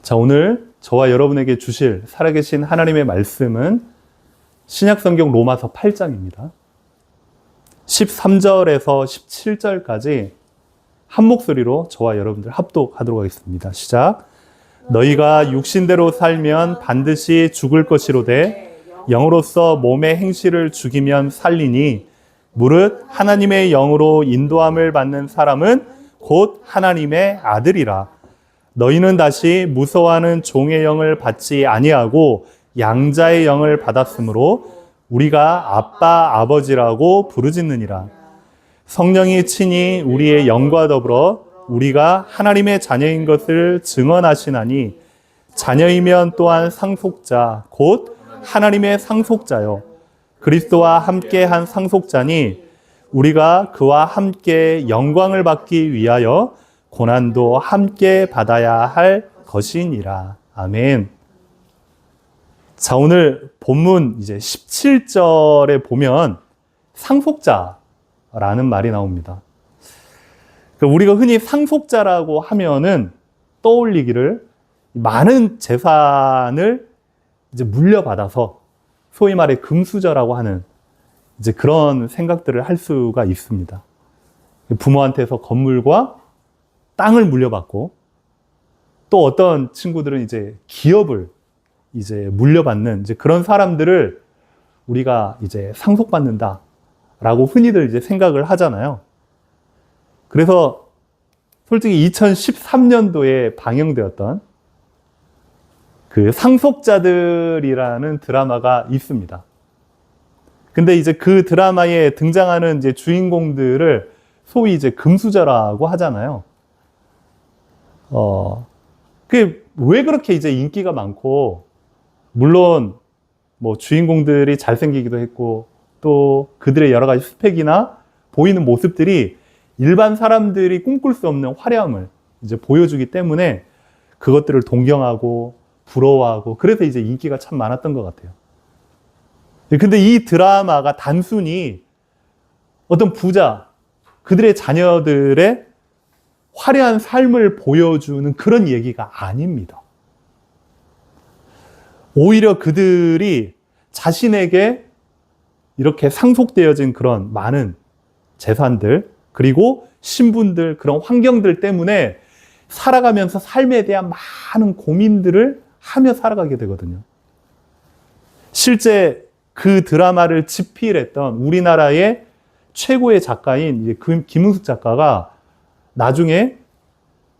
자, 오늘 저와 여러분에게 주실 살아계신 하나님의 말씀은 신약성경 로마서 8장입니다. 13절에서 17절까지 한 목소리로 저와 여러분들 합독하도록 하겠습니다. 시작. 너희가 육신대로 살면 반드시 죽을 것이로되 영으로서 몸의 행실을 죽이면 살리니 무릇 하나님의 영으로 인도함을 받는 사람은 곧 하나님의 아들이라. 너희는 다시 무서워하는 종의 영을 받지 아니하고 양자의 영을 받았으므로 우리가 아빠 아버지라고 부르짖느니라. 성령이 친히 우리의 영과 더불어 우리가 하나님의 자녀인 것을 증언하시나니 자녀이면 또한 상속자 곧 하나님의 상속자요 그리스도와 함께한 상속자니 우리가 그와 함께 영광을 받기 위하여 고난도 함께 받아야 할 것이니라. 아멘. 자, 오늘 본문 이제 17절에 보면 상속자라는 말이 나옵니다. 우리가 흔히 상속자라고 하면은 떠올리기를 많은 재산을 이제 물려받아서 소위 말해 금수저라고 하는 이제 그런 생각들을 할 수가 있습니다. 부모한테서 건물과 땅을 물려받고 또 어떤 친구들은 이제 기업을 이제 물려받는 이제 그런 사람들을 우리가 이제 상속받는다라고 흔히들 이제 생각을 하잖아요. 그래서 솔직히 2013년도에 방영되었던 그 상속자들이라는 드라마가 있습니다. 근데 이제 그 드라마에 등장하는 이제 주인공들을 소위 이제 금수저라고 하잖아요. 그게 왜 그렇게 이제 인기가 많고, 물론 뭐 주인공들이 잘생기기도 했고, 또 그들의 여러 가지 스펙이나 보이는 모습들이 일반 사람들이 꿈꿀 수 없는 화려함을 이제 보여주기 때문에 그것들을 동경하고 부러워하고 그래서 이제 인기가 참 많았던 것 같아요. 근데 이 드라마가 단순히 어떤 부자, 그들의 자녀들의 화려한 삶을 보여주는 그런 얘기가 아닙니다. 오히려 그들이 자신에게 이렇게 상속되어진 그런 많은 재산들, 그리고 신분들, 그런 환경들 때문에 살아가면서 삶에 대한 많은 고민들을 하며 살아가게 되거든요. 실제 그 드라마를 집필했던 우리나라의 최고의 작가인 김은숙 작가가 나중에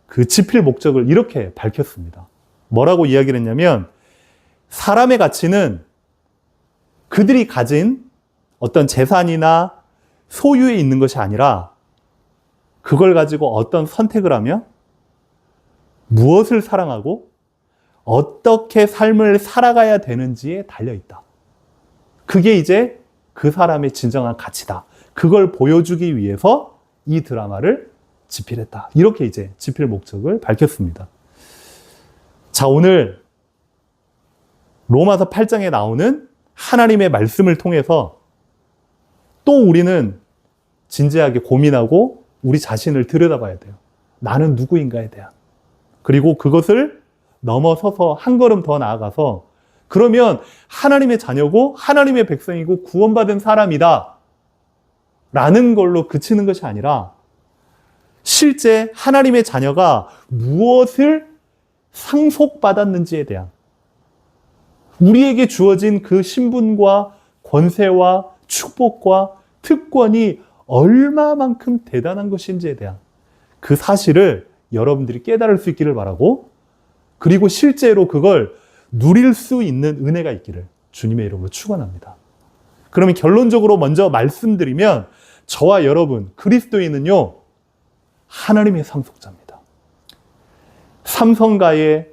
그 집필 목적을 이렇게 밝혔습니다. 뭐라고 이야기를 했냐면, 사람의 가치는 그들이 가진 어떤 재산이나 소유에 있는 것이 아니라 그걸 가지고 어떤 선택을 하며 무엇을 사랑하고 어떻게 삶을 살아가야 되는지에 달려있다. 그게 이제 그 사람의 진정한 가치다. 그걸 보여주기 위해서 이 드라마를 집필했다. 이렇게 이제 집필 목적을 밝혔습니다. 자, 오늘 로마서 8장에 나오는 하나님의 말씀을 통해서 또 우리는 진지하게 고민하고 우리 자신을 들여다봐야 돼요. 나는 누구인가에 대한. 그리고 그것을 넘어서서 한 걸음 더 나아가서 그러면 하나님의 자녀고 하나님의 백성이고 구원받은 사람이다 라는 걸로 그치는 것이 아니라 실제 하나님의 자녀가 무엇을 상속받았는지에 대한 우리에게 주어진 그 신분과 권세와 축복과 특권이 얼마만큼 대단한 것인지에 대한 그 사실을 여러분들이 깨달을 수 있기를 바라고, 그리고 실제로 그걸 누릴 수 있는 은혜가 있기를 주님의 이름으로 축원합니다. 그러면 결론적으로 먼저 말씀드리면 저와 여러분 그리스도인은요 하나님의 상속자입니다. 삼성가의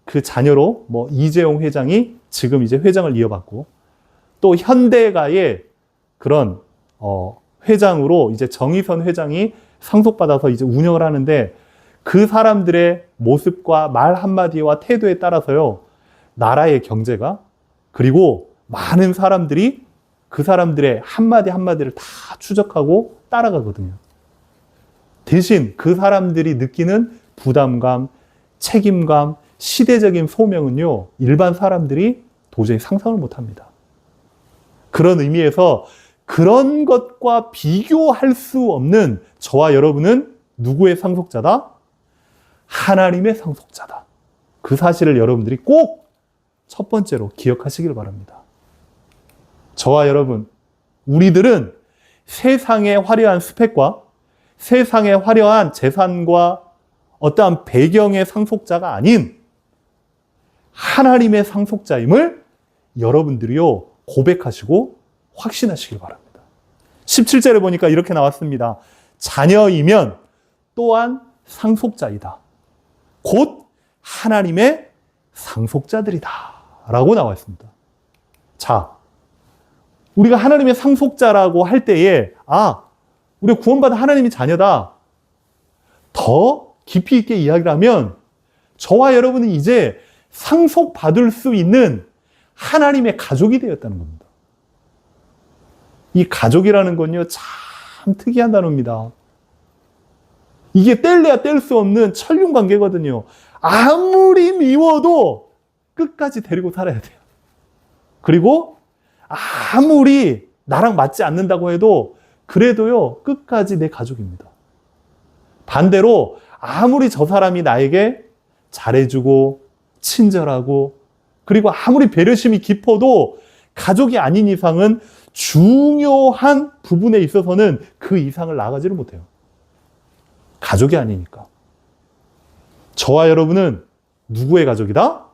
그 자녀로 이재용 회장이 지금 이제 회장을 이어받고, 또 현대가의 그런 회장으로 이제 정의선 회장이 상속받아서 이제 운영을 하는데, 그 사람들의 모습과 말 한마디와 태도에 따라서요 나라의 경제가, 그리고 많은 사람들이 그 사람들의 한마디 한마디를 다 추적하고 따라가거든요. 대신 그 사람들이 느끼는 부담감, 책임감, 시대적인 소명은요, 일반 사람들이 도저히 상상을 못 합니다. 그런 의미에서 그런 것과 비교할 수 없는 저와 여러분은 누구의 상속자다? 하나님의 상속자다. 그 사실을 여러분들이 꼭 첫 번째로 기억하시길 바랍니다. 저와 여러분, 우리들은 세상의 화려한 스펙과 세상의 화려한 재산과 어떠한 배경의 상속자가 아닌 하나님의 상속자임을 여러분들이요 고백하시고 확신하시길 바랍니다. 17절에 보니까 이렇게 나왔습니다. 자녀이면 또한 상속자이다. 곧 하나님의 상속자들이다. 라고 나와 있습니다. 자, 우리가 하나님의 상속자라고 할 때에 우리가 구원받은 하나님의 자녀다. 더 깊이 있게 이야기를 하면 저와 여러분은 이제 상속받을 수 있는 하나님의 가족이 되었다는 겁니다. 이 가족이라는 건요, 참 특이한 단어입니다. 이게 뗄래야 뗄 수 없는 천륜 관계거든요. 아무리 미워도 끝까지 데리고 살아야 돼요. 그리고 아무리 나랑 맞지 않는다고 해도 그래도요, 끝까지 내 가족입니다. 반대로 아무리 저 사람이 나에게 잘해주고 친절하고 그리고 아무리 배려심이 깊어도 가족이 아닌 이상은 중요한 부분에 있어서는 그 이상을 나아가지를 못해요. 가족이 아니니까. 저와 여러분은 누구의 가족이다?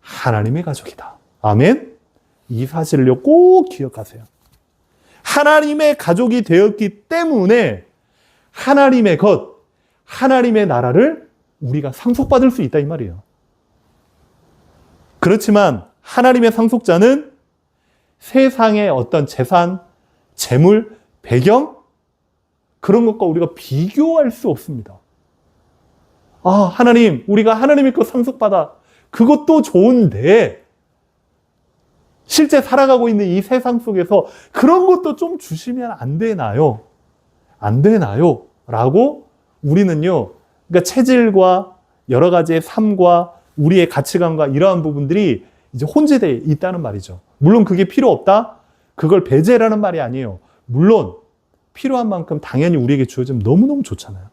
하나님의 가족이다. 아멘? 이 사실을 꼭 기억하세요. 하나님의 가족이 되었기 때문에 하나님의 것, 하나님의 나라를 우리가 상속받을 수 있다 이 말이에요. 그렇지만 하나님의 상속자는 세상의 어떤 재산, 재물, 배경 그런 것과 우리가 비교할 수 없습니다. 하나님, 우리가 하나님의 것 상속받아. 그것도 좋은데 실제 살아가고 있는 이 세상 속에서 그런 것도 좀 주시면 안 되나요? 안 되나요? 라고 우리는요, 그러니까 체질과 여러 가지의 삶과 우리의 가치관과 이러한 부분들이 이제 혼재되어 있다는 말이죠. 물론 그게 필요 없다? 그걸 배제라는 말이 아니에요. 물론 필요한 만큼 당연히 우리에게 주어지면 너무너무 좋잖아요.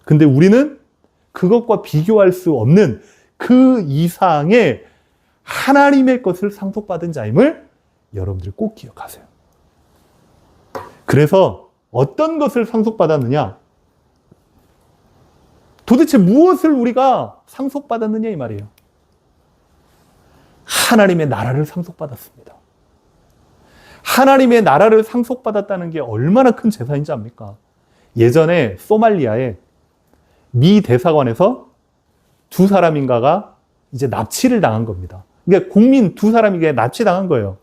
근데 우리는 그것과 비교할 수 없는 그 이상의 하나님의 것을 상속받은 자임을 여러분들이 꼭 기억하세요. 그래서 어떤 것을 상속받았느냐? 도대체 무엇을 우리가 상속받았느냐 이 말이에요. 하나님의 나라를 상속받았습니다. 하나님의 나라를 상속받았다는 게 얼마나 큰 재산인지 압니까? 예전에 소말리아에 미 대사관에서 두 사람인가가 이제 납치를 당한 겁니다. 그러니까 국민 두 사람이 납치당한 거예요.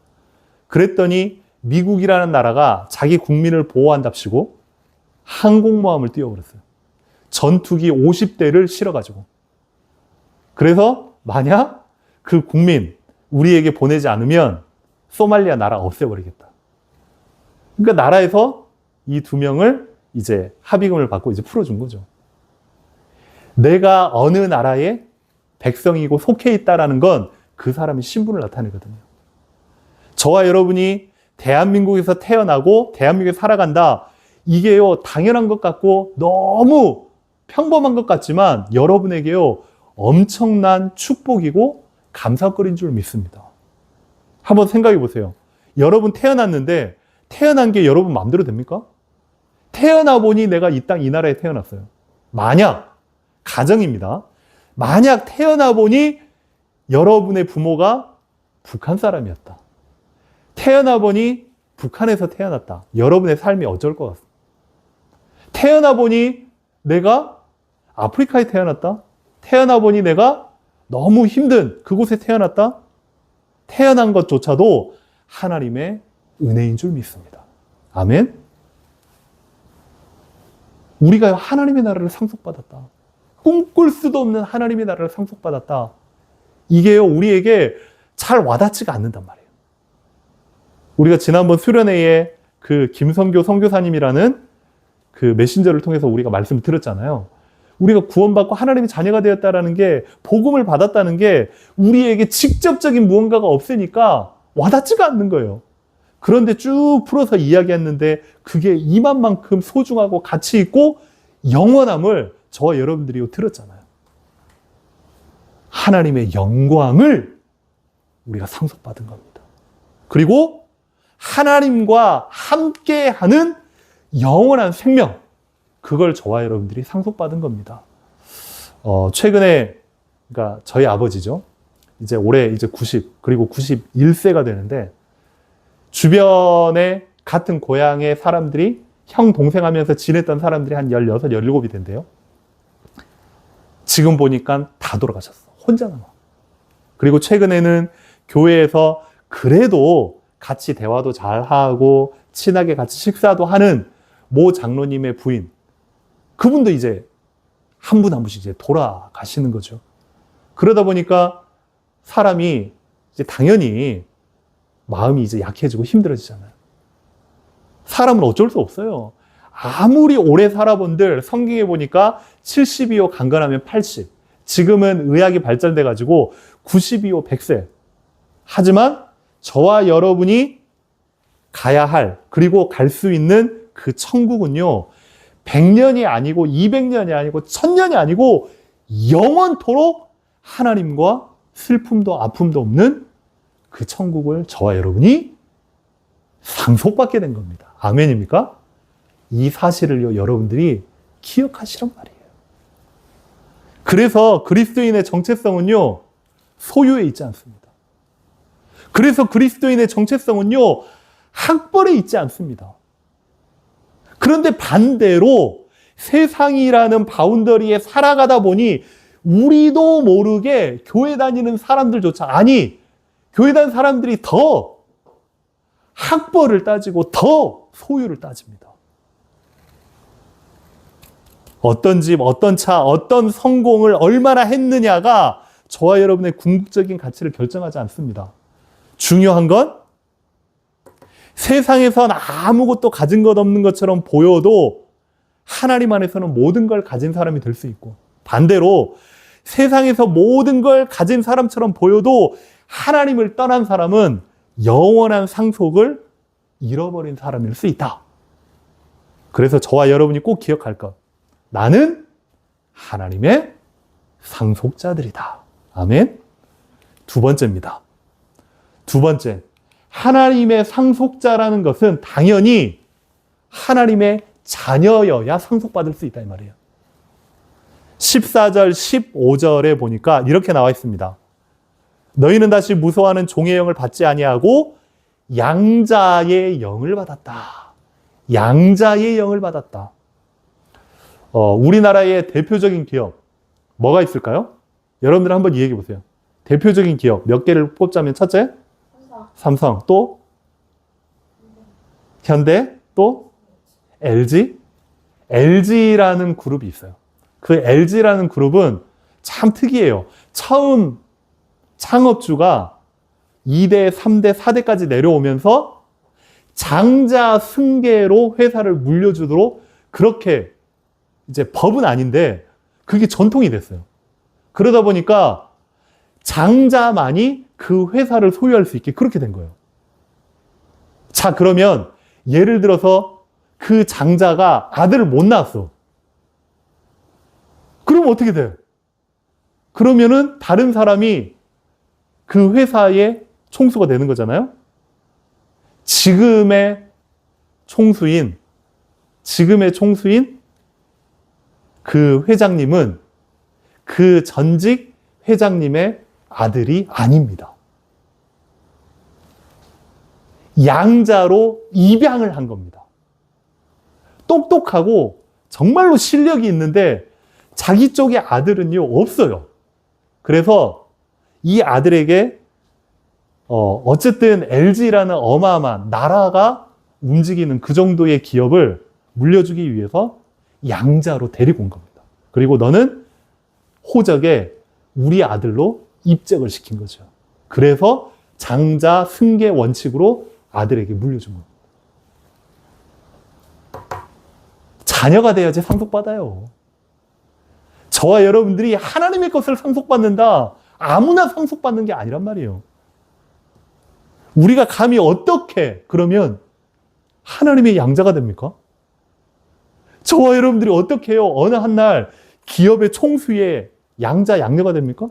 그랬더니 미국이라는 나라가 자기 국민을 보호한답시고 항공모함을 띄워버렸어요. 전투기 50대를 실어가지고. 그래서 만약 그 국민 우리에게 보내지 않으면 소말리아 나라 없애버리겠다. 그러니까 나라에서 이 두 명을 이제 합의금을 받고 이제 풀어준 거죠. 내가 어느 나라의 백성이고 속해 있다라는 건 그 사람의 신분을 나타내거든요. 저와 여러분이 대한민국에서 태어나고 대한민국에 살아간다. 이게요, 당연한 것 같고 너무 평범한 것 같지만 여러분에게요, 엄청난 축복이고 감사거리인 줄 믿습니다. 한번 생각해 보세요. 여러분 태어났는데 태어난 게 여러분 마음대로 됩니까? 태어나 보니 내가 이 땅, 이 나라에 태어났어요. 만약, 가정입니다. 만약 태어나 보니 여러분의 부모가 북한 사람이었다. 태어나 보니 북한에서 태어났다. 여러분의 삶이 어쩔 것 같습니다. 태어나 보니 내가 아프리카에 태어났다. 태어나 보니 내가 너무 힘든 그곳에 태어났다. 태어난 것조차도 하나님의 은혜인 줄 믿습니다. 아멘. 우리가 하나님의 나라를 상속받았다. 꿈꿀 수도 없는 하나님의 나라를 상속받았다. 이게요, 우리에게 잘 와닿지가 않는단 말이에요. 우리가 지난번 수련회에 그 김성교 선교사님이라는 그 메신저를 통해서 우리가 말씀을 드렸잖아요. 우리가 구원받고 하나님의 자녀가 되었다라는 게, 복음을 받았다는 게 우리에게 직접적인 무언가가 없으니까 와닿지가 않는 거예요. 그런데 쭉 풀어서 이야기했는데 그게 이만큼 소중하고 가치 있고 영원함을 저와 여러분들이 들었잖아요. 하나님의 영광을 우리가 상속받은 겁니다. 그리고 하나님과 함께하는 영원한 생명, 그걸 저와 여러분들이 상속받은 겁니다. 최근에, 그러니까 저희 아버지죠. 이제 올해 이제 90, 그리고 91세가 되는데, 주변에 같은 고향의 사람들이, 형, 동생 하면서 지냈던 사람들이 한 16, 17이 된대요. 지금 보니까 다 돌아가셨어. 혼자 남아. 그리고 최근에는 교회에서 그래도 같이 대화도 잘 하고, 친하게 같이 식사도 하는 모 장로님의 부인, 그분도 이제 한 분 한 분씩 이제 돌아가시는 거죠. 그러다 보니까 사람이 이제 당연히 마음이 이제 약해지고 힘들어지잖아요. 사람은 어쩔 수 없어요. 아무리 오래 살아본들 성경에 보니까 70이요 강건하면 80. 지금은 의학이 발전돼 가지고 90이요 100세. 하지만 저와 여러분이 가야 할, 그리고 갈 수 있는 그 천국은요, 100년이 아니고 200년이 아니고 1000년이 아니고 영원토록 하나님과 슬픔도 아픔도 없는 그 천국을 저와 여러분이 상속받게 된 겁니다. 아멘입니까? 이 사실을 여러분들이 기억하시란 말이에요. 그래서 그리스도인의 정체성은요, 소유에 있지 않습니다. 그래서 그리스도인의 정체성은요, 학벌에 있지 않습니다. 그런데 반대로 세상이라는 바운더리에 살아가다 보니 우리도 모르게 교회 다니는 사람들조차, 아니, 교회 다니는 사람들이 더 학벌을 따지고 더 소유를 따집니다. 어떤 집, 어떤 차, 어떤 성공을 얼마나 했느냐가 저와 여러분의 궁극적인 가치를 결정하지 않습니다. 중요한 건 세상에선 아무것도 가진 것 없는 것처럼 보여도 하나님 안에서는 모든 걸 가진 사람이 될 수 있고, 반대로 세상에서 모든 걸 가진 사람처럼 보여도 하나님을 떠난 사람은 영원한 상속을 잃어버린 사람일 수 있다. 그래서 저와 여러분이 꼭 기억할 것, 나는 하나님의 상속자들이다. 아멘. 두 번째입니다. 두 번째, 하나님의 상속자라는 것은 당연히 하나님의 자녀여야 상속받을 수 있다 이 말이에요. 14절, 15절에 보니까 이렇게 나와 있습니다. 너희는 다시 무서워하는 종의 영을 받지 아니하고 양자의 영을 받았다. 양자의 영을 받았다. 우리나라의 대표적인 기업 뭐가 있을까요? 여러분들 한번 이야기해 보세요. 대표적인 기업 몇 개를 뽑자면, 첫째, 삼성, 또 현대, 또 LG. LG라는 그룹이 있어요. 그 LG라는 그룹은 참 특이해요. 처음 창업주가 2대, 3대, 4대까지 내려오면서 장자 승계로 회사를 물려주도록, 그렇게 이제 법은 아닌데 그게 전통이 됐어요. 그러다 보니까 장자만이 그 회사를 소유할 수 있게 그렇게 된 거예요. 자, 그러면 예를 들어서 그 장자가 아들을 못 낳았어. 그럼 어떻게 돼? 그러면은 다른 사람이 그 회사의 총수가 되는 거잖아요. 지금의 총수인 그 회장님은 그 전직 회장님의 아들이 아닙니다. 양자로 입양을 한 겁니다. 똑똑하고 정말로 실력이 있는데 자기 쪽의 아들은요, 없어요. 그래서 이 아들에게 어쨌든 LG라는 어마어마한 나라가 움직이는 그 정도의 기업을 물려주기 위해서 양자로 데리고 온 겁니다. 그리고 너는 호적에 우리 아들로 입적을 시킨 거죠. 그래서 장자 승계 원칙으로 아들에게 물려준 겁니다. 자녀가 돼야지 상속받아요. 저와 여러분들이 하나님의 것을 상속받는다. 아무나 상속받는 게 아니란 말이에요. 우리가 감히 어떻게 그러면 하나님의 양자가 됩니까? 저와 여러분들이 어떻게 해요? 어느 한날 기업의 총수의 양자 양녀가 됩니까?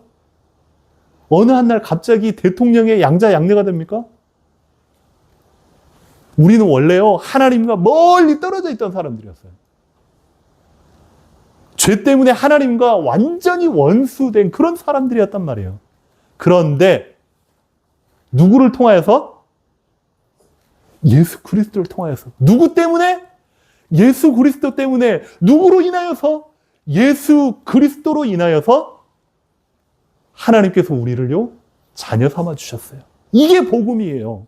어느 한날 갑자기 대통령의 양자 양녀가 됩니까? 우리는 원래요, 하나님과 멀리 떨어져 있던 사람들이었어요. 죄 때문에 하나님과 완전히 원수된 그런 사람들이었단 말이에요. 그런데 누구를 통하여서? 예수 그리스도를 통하여서. 누구 때문에? 예수 그리스도 때문에. 누구로 인하여서? 예수 그리스도로 인하여서 하나님께서 우리를요, 자녀 삼아 주셨어요. 이게 복음이에요.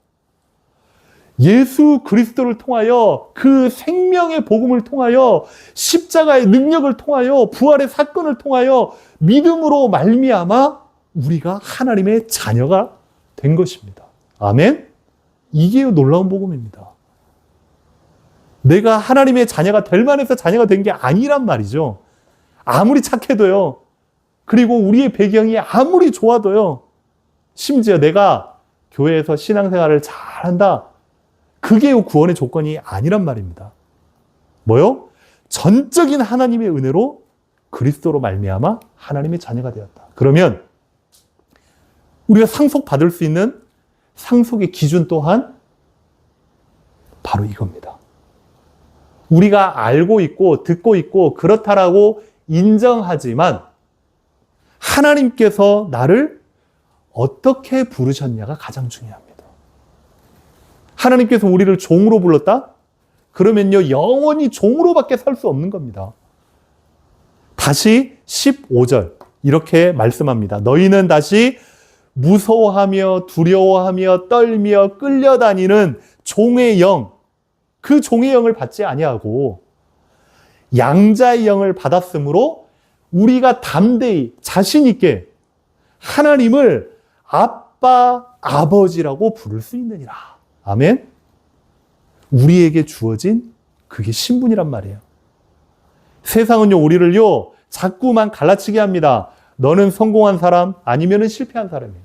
예수 그리스도를 통하여, 그 생명의 복음을 통하여, 십자가의 능력을 통하여, 부활의 사건을 통하여 믿음으로 말미암아 우리가 하나님의 자녀가 된 것입니다. 아멘? 이게 놀라운 복음입니다. 내가 하나님의 자녀가 될 만해서 자녀가 된 게 아니란 말이죠. 아무리 착해도요, 그리고 우리의 배경이 아무리 좋아도요, 심지어 내가 교회에서 신앙생활을 잘한다, 그게 구원의 조건이 아니란 말입니다. 뭐요? 전적인 하나님의 은혜로 그리스도로 말미암아 하나님의 자녀가 되었다. 그러면 우리가 상속받을 수 있는 상속의 기준 또한 바로 이겁니다. 우리가 알고 있고 듣고 있고 그렇다라고 인정하지만 하나님께서 나를 어떻게 부르셨냐가 가장 중요합니다. 하나님께서 우리를 종으로 불렀다? 그러면요, 영원히 종으로밖에 살 수 없는 겁니다. 다시 15절 이렇게 말씀합니다. 너희는 다시 무서워하며 두려워하며 떨며 끌려다니는 종의 영, 그 종의 영을 받지 아니하고 양자의 영을 받았으므로 우리가 담대히 자신 있게 하나님을 아빠, 아버지라고 부를 수 있느니라. 아멘? 우리에게 주어진 그게 신분이란 말이에요. 세상은요, 우리를요, 자꾸만 갈라치게 합니다. 너는 성공한 사람, 아니면은 실패한 사람이에요.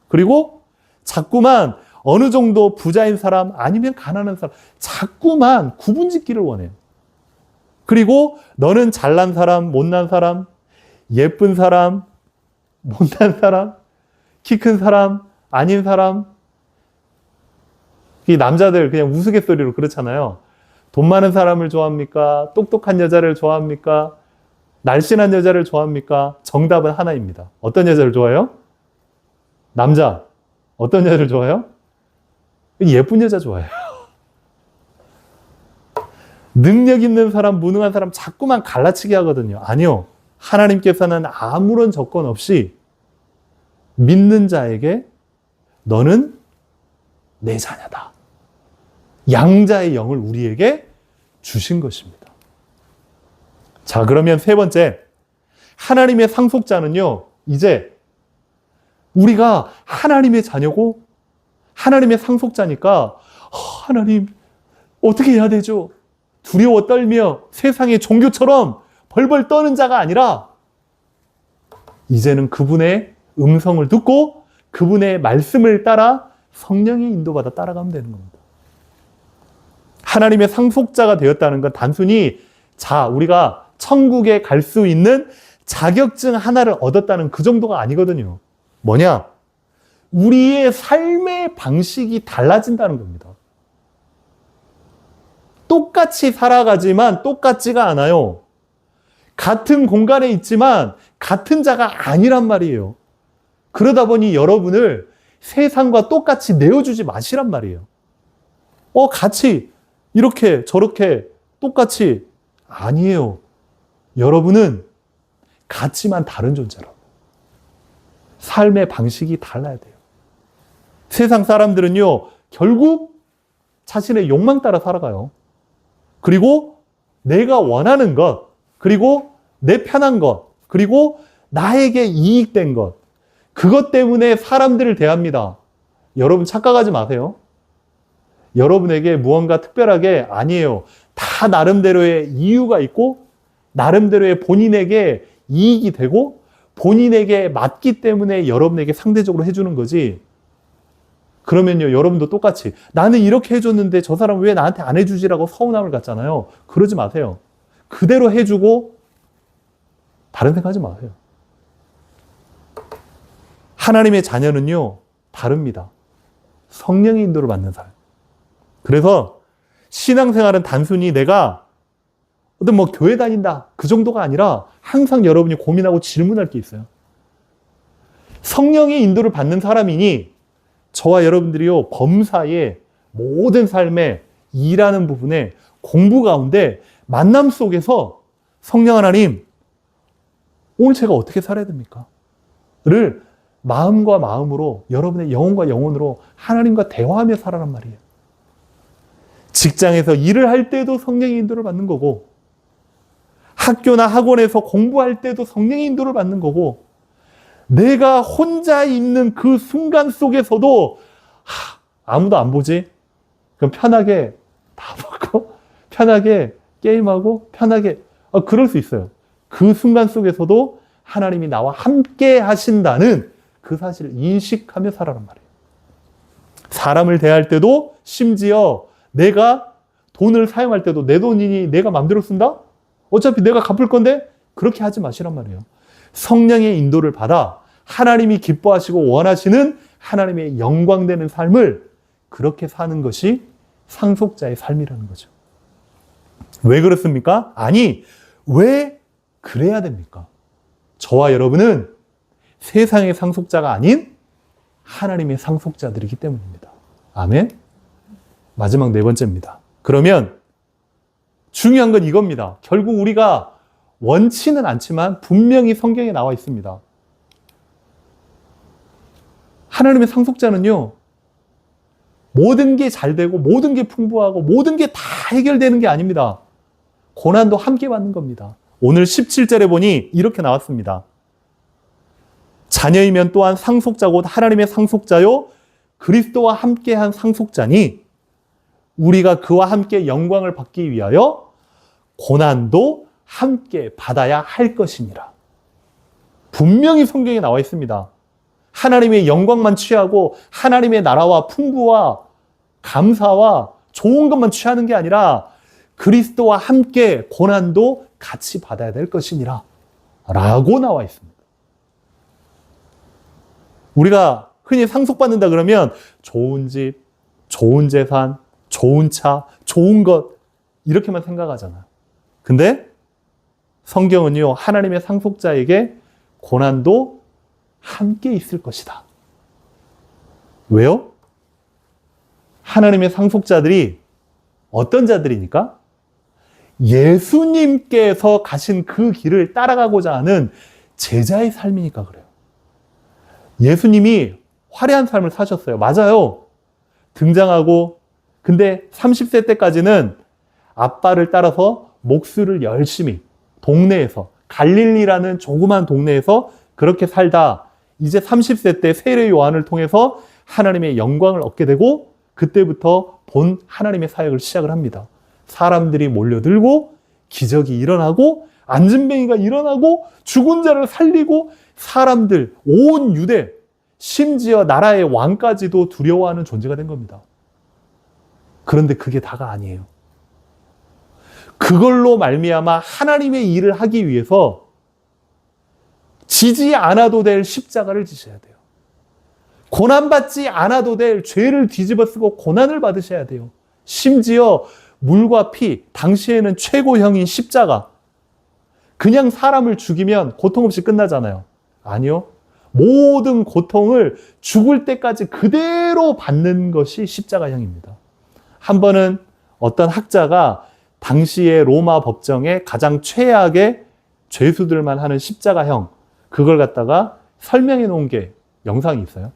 그리고 자꾸만 어느 정도 부자인 사람, 아니면 가난한 사람, 자꾸만 구분짓기를 원해요. 그리고 너는 잘난 사람, 못난 사람, 예쁜 사람, 못난 사람, 키 큰 사람, 아닌 사람. 이 남자들 그냥 우스갯소리로 그렇잖아요. 돈 많은 사람을 좋아합니까? 똑똑한 여자를 좋아합니까? 날씬한 여자를 좋아합니까? 정답은 하나입니다. 어떤 여자를 좋아해요? 남자. 어떤 여자를 좋아해요? 예쁜 여자 좋아해요. 능력 있는 사람, 무능한 사람 자꾸만 갈라치게 하거든요. 아니요. 하나님께서는 아무런 조건 없이 믿는 자에게 너는 내 자녀다. 양자의 영을 우리에게 주신 것입니다. 자, 그러면 세 번째, 하나님의 상속자는요, 이제 우리가 하나님의 자녀고 하나님의 상속자니까 하나님 어떻게 해야 되죠? 두려워 떨며 세상의 종교처럼 벌벌 떠는 자가 아니라 이제는 그분의 음성을 듣고 그분의 말씀을 따라 성령의 인도받아 따라가면 되는 겁니다. 하나님의 상속자가 되었다는 건 단순히 우리가 천국에 갈 수 있는 자격증 하나를 얻었다는 그 정도가 아니거든요. 뭐냐? 우리의 삶의 방식이 달라진다는 겁니다. 똑같이 살아가지만 똑같지가 않아요. 같은 공간에 있지만 같은 자가 아니란 말이에요. 그러다 보니 여러분을 세상과 똑같이 내어주지 마시란 말이에요. 같이 이렇게 저렇게 똑같이 아니에요. 여러분은 같지만 다른 존재라고. 삶의 방식이 달라야 돼요. 세상 사람들은요, 결국 자신의 욕망 따라 살아가요. 그리고 내가 원하는 것, 그리고 내 편한 것, 그리고 나에게 이익된 것, 그것 때문에 사람들을 대합니다. 여러분 착각하지 마세요. 여러분에게 무언가 특별하게 아니에요. 다 나름대로의 이유가 있고 나름대로의 본인에게 이익이 되고 본인에게 맞기 때문에 여러분에게 상대적으로 해주는 거지. 그러면요, 여러분도 똑같이 나는 이렇게 해줬는데 저 사람 왜 나한테 안 해주지라고 서운함을 갖잖아요. 그러지 마세요. 그대로 해주고 다른 생각하지 마세요. 하나님의 자녀는요, 다릅니다. 성령의 인도를 받는 삶. 그래서 신앙생활은 단순히 내가 어떤 뭐 교회 다닌다 그 정도가 아니라 항상 여러분이 고민하고 질문할 게 있어요. 성령의 인도를 받는 사람이니 저와 여러분들이요, 범사의 모든 삶의 일하는 부분에 공부 가운데 만남 속에서 성령 하나님, 오늘 제가 어떻게 살아야 됩니까? 를 마음과 마음으로, 여러분의 영혼과 영혼으로 하나님과 대화하며 살아란 말이에요. 직장에서 일을 할 때도 성령의 인도를 받는 거고, 학교나 학원에서 공부할 때도 성령의 인도를 받는 거고, 내가 혼자 있는 그 순간 속에서도 아무도 안 보지? 그럼 편하게 다 먹고 편하게 게임하고 편하게 그럴 수 있어요. 그 순간 속에서도 하나님이 나와 함께 하신다는 그 사실을 인식하며 살아란 말이에요. 사람을 대할 때도 심지어 내가 돈을 사용할 때도 내 돈이니 내가 마음대로 쓴다? 어차피 내가 갚을 건데 그렇게 하지 마시란 말이에요. 성령의 인도를 받아 하나님이 기뻐하시고 원하시는 하나님의 영광되는 삶을 그렇게 사는 것이 상속자의 삶이라는 거죠. 왜 그렇습니까? 아니, 왜 그래야 됩니까? 저와 여러분은 세상의 상속자가 아닌 하나님의 상속자들이기 때문입니다. 아멘? 마지막 네 번째입니다. 그러면 중요한 건 이겁니다. 결국 우리가 원치는 않지만 분명히 성경에 나와 있습니다. 하나님의 상속자는요, 모든 게 잘 되고 모든 게 풍부하고 모든 게 다 해결되는 게 아닙니다. 고난도 함께 받는 겁니다. 오늘 17절에 보니 이렇게 나왔습니다. 자녀이면 또한 상속자 곧 하나님의 상속자요 그리스도와 함께한 상속자니 우리가 그와 함께 영광을 받기 위하여 고난도 함께 받아야 할 것이니라. 분명히 성경에 나와 있습니다. 하나님의 영광만 취하고 하나님의 나라와 풍부와 감사와 좋은 것만 취하는 게 아니라 그리스도와 함께 고난도 같이 받아야 될 것이니라 라고 나와 있습니다. 우리가 흔히 상속받는다 그러면 좋은 집, 좋은 재산, 좋은 차, 좋은 것 이렇게만 생각하잖아요. 근데 성경은요, 하나님의 상속자에게 고난도 함께 있을 것이다. 왜요? 하나님의 상속자들이 어떤 자들이니까? 예수님께서 가신 그 길을 따라가고자 하는 제자의 삶이니까 그래요. 예수님이 화려한 삶을 사셨어요. 맞아요. 등장하고, 근데 30세 때까지는 아빠를 따라서 목수를 열심히 동네에서, 갈릴리라는 조그만 동네에서 그렇게 살다 이제 30세 때 세례 요한을 통해서 하나님의 영광을 얻게 되고 그때부터 본 하나님의 사역을 시작을 합니다. 사람들이 몰려들고 기적이 일어나고 안진뱅이가 일어나고 죽은 자를 살리고 사람들, 온 유대, 심지어 나라의 왕까지도 두려워하는 존재가 된 겁니다. 그런데 그게 다가 아니에요. 그걸로 말미암아 하나님의 일을 하기 위해서 지지 않아도 될 십자가를 지셔야 돼요. 고난받지 않아도 될 죄를 뒤집어 쓰고 고난을 받으셔야 돼요. 심지어 물과 피, 당시에는 최고형인 십자가. 그냥 사람을 죽이면 고통 없이 끝나잖아요. 아니요. 모든 고통을 죽을 때까지 그대로 받는 것이 십자가형입니다. 한 번은 어떤 학자가 당시의 로마 법정에 가장 최악의 죄수들만 하는 십자가형, 그걸 갖다가 설명해 놓은 게 영상이 있어요.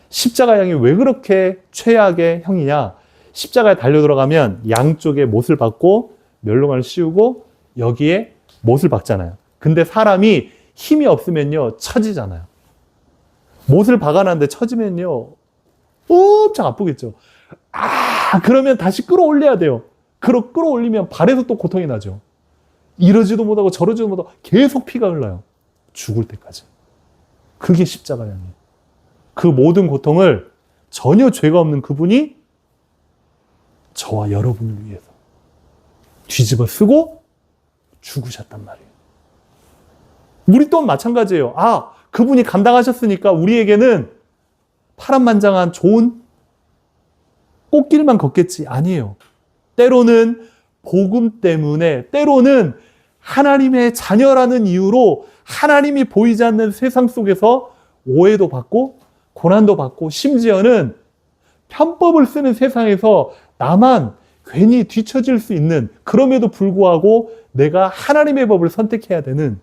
십자가형이 왜 그렇게 최악의 형이냐? 십자가에 달려 들어가면 양쪽에 못을 박고 멸롱을 씌우고 여기에 못을 박잖아요. 근데 사람이 힘이 없으면요 처지잖아요. 못을 박아놨는데 처지면요 엄청 아프겠죠. 그러면 다시 끌어올려야 돼요. 끌어올리면 발에서 또 고통이 나죠. 이러지도 못하고 저러지도 못하고 계속 피가 흘러요. 죽을 때까지. 그게 십자가의 형이에요. 그 모든 고통을 전혀 죄가 없는 그분이 저와 여러분을 위해서 뒤집어 쓰고 죽으셨단 말이에요. 우리 또한 마찬가지예요. 아, 그분이 감당하셨으니까 우리에게는 파란만장한 좋은 꽃길만 걷겠지. 아니에요. 때로는 복음 때문에, 때로는 하나님의 자녀라는 이유로 하나님이 보이지 않는 세상 속에서 오해도 받고 고난도 받고 심지어는 편법을 쓰는 세상에서 나만 괜히 뒤처질 수 있는, 그럼에도 불구하고 내가 하나님의 법을 선택해야 되는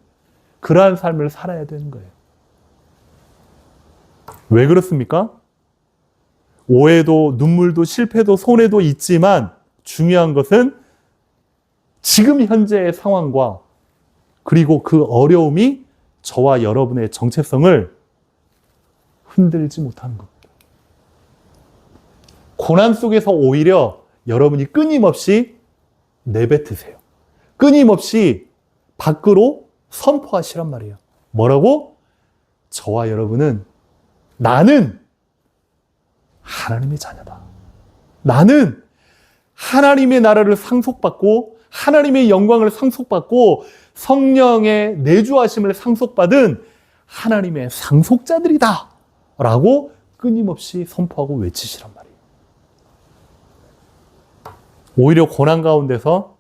그러한 삶을 살아야 되는 거예요. 왜 그렇습니까? 오해도 눈물도 실패도 손해도 있지만 중요한 것은 지금 현재의 상황과 그리고 그 어려움이 저와 여러분의 정체성을 흔들지 못하는 겁니다. 고난 속에서 오히려 여러분이 끊임없이 내뱉으세요. 끊임없이 밖으로 선포하시란 말이에요. 뭐라고? 저와 여러분은, 나는 하나님의 자녀다. 나는 하나님의 나라를 상속받고 하나님의 영광을 상속받고 성령의 내주하심을 상속받은 하나님의 상속자들이다 라고 끊임없이 선포하고 외치시란 말이에요. 오히려 고난 가운데서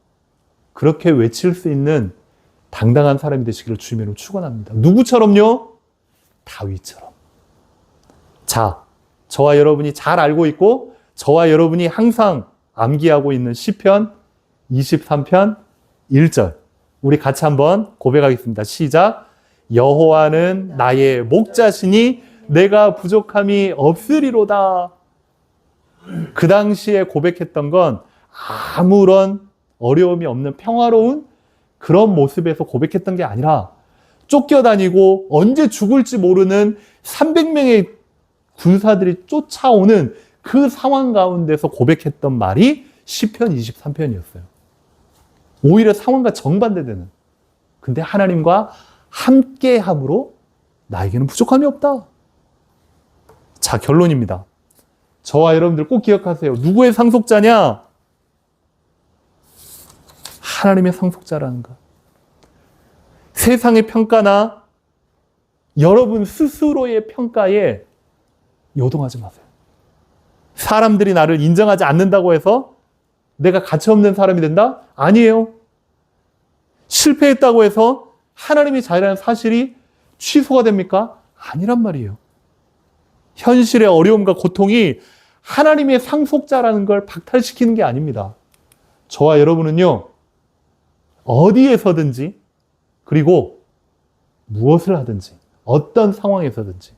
그렇게 외칠 수 있는 당당한 사람이 되시기를 주님으로 축원합니다. 누구처럼요? 다윗처럼. 자, 저와 여러분이 잘 알고 있고 저와 여러분이 항상 암기하고 있는 시편 23편 1절. 우리 같이 한번 고백하겠습니다. 시작. 여호와는 나의 목자시니 내가 부족함이 없으리로다. 그 당시에 고백했던 건 아무런 어려움이 없는 평화로운 그런 모습에서 고백했던 게 아니라 쫓겨다니고 언제 죽을지 모르는 300명의 군사들이 쫓아오는 그 상황 가운데서 고백했던 말이 시편 23편이었어요. 오히려 상황과 정반대되는. 근데 하나님과 함께함으로 나에게는 부족함이 없다. 자, 결론입니다. 저와 여러분들 꼭 기억하세요. 누구의 상속자냐? 하나님의 상속자라는 것. 세상의 평가나 여러분 스스로의 평가에 요동하지 마세요. 사람들이 나를 인정하지 않는다고 해서 내가 가치없는 사람이 된다? 아니에요. 실패했다고 해서 하나님이 자유라는 사실이 취소가 됩니까? 아니란 말이에요. 현실의 어려움과 고통이 하나님의 상속자라는 걸 박탈시키는 게 아닙니다. 저와 여러분은요, 어디에서든지 그리고 무엇을 하든지 어떤 상황에서든지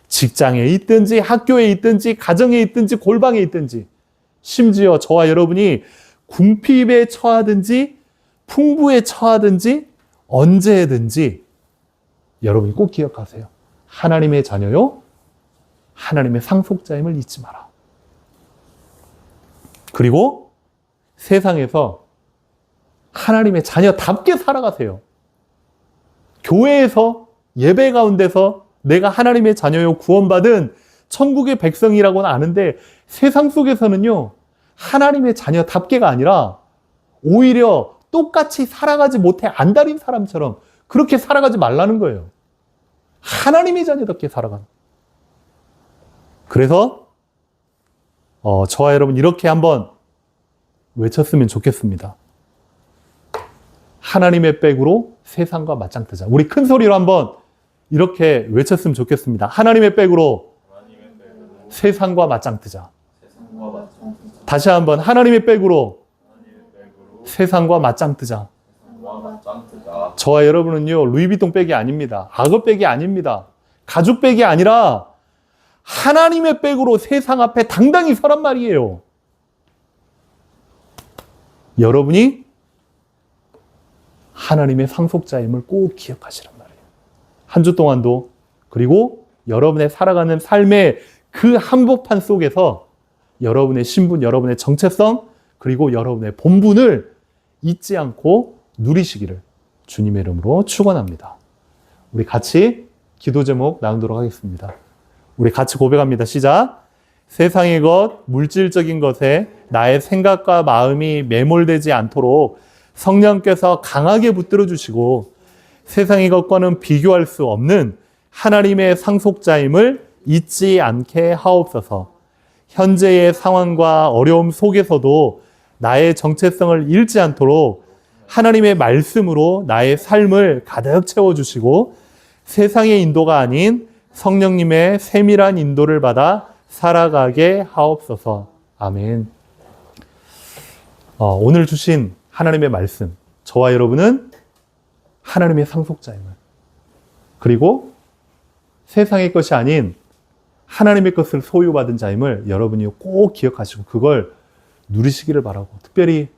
직장에 있든지 학교에 있든지 가정에 있든지 골방에 있든지 심지어 저와 여러분이 궁핍에 처하든지 풍부에 처하든지 언제든지 여러분이 꼭 기억하세요. 하나님의 자녀요, 하나님의 상속자임을 잊지 마라. 그리고 세상에서 하나님의 자녀답게 살아가세요. 교회에서 예배 가운데서 내가 하나님의 자녀요 구원받은 천국의 백성이라고는 아는데 세상 속에서는요 하나님의 자녀답게가 아니라 오히려 똑같이 살아가지 못해 안달인 사람처럼 그렇게 살아가지 말라는 거예요. 하나님의 자녀답게 살아가는. 그래서 저와 여러분 이렇게 한번 외쳤으면 좋겠습니다. 하나님의 백으로 세상과 맞짱 뜨자. 우리 큰 소리로 한번 이렇게 외쳤으면 좋겠습니다. 하나님의 백으로 세상과 맞짱 뜨자. 다시 한번 하나님의 백으로 세상과 맞짱 뜨자. 저와 여러분은요 루이비통 백이 아닙니다. 악어 백이 아닙니다. 가죽 백이 아니라 하나님의 백으로 세상 앞에 당당히 서란 말이에요. 여러분이 하나님의 상속자임을 꼭 기억하시란 말이에요. 한 주 동안도 그리고 여러분의 살아가는 삶의 그 한복판 속에서 여러분의 신분, 여러분의 정체성 그리고 여러분의 본분을 잊지 않고 누리시기를 주님의 이름으로 축원합니다. 우리 같이 기도 제목 나누도록 하겠습니다. 우리 같이 고백합니다. 시작. 세상의 것, 물질적인 것에 나의 생각과 마음이 매몰되지 않도록 성령께서 강하게 붙들어 주시고 세상의 것과는 비교할 수 없는 하나님의 상속자임을 잊지 않게 하옵소서. 현재의 상황과 어려움 속에서도 나의 정체성을 잃지 않도록 하나님의 말씀으로 나의 삶을 가득 채워주시고 세상의 인도가 아닌 성령님의 세밀한 인도를 받아 살아가게 하옵소서. 아멘. 오늘 주신 하나님의 말씀, 저와 여러분은 하나님의 상속자임을, 그리고 세상의 것이 아닌 하나님의 것을 소유받은 자임을 여러분이 꼭 기억하시고 그걸 누리시기를 바라고, 특별히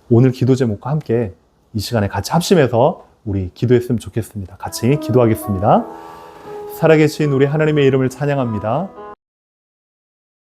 오늘 기도 제목과 함께 이 시간에 같이 합심해서 우리 기도했으면 좋겠습니다. 같이 기도하겠습니다. 살아계신 우리 하나님의 이름을 찬양합니다.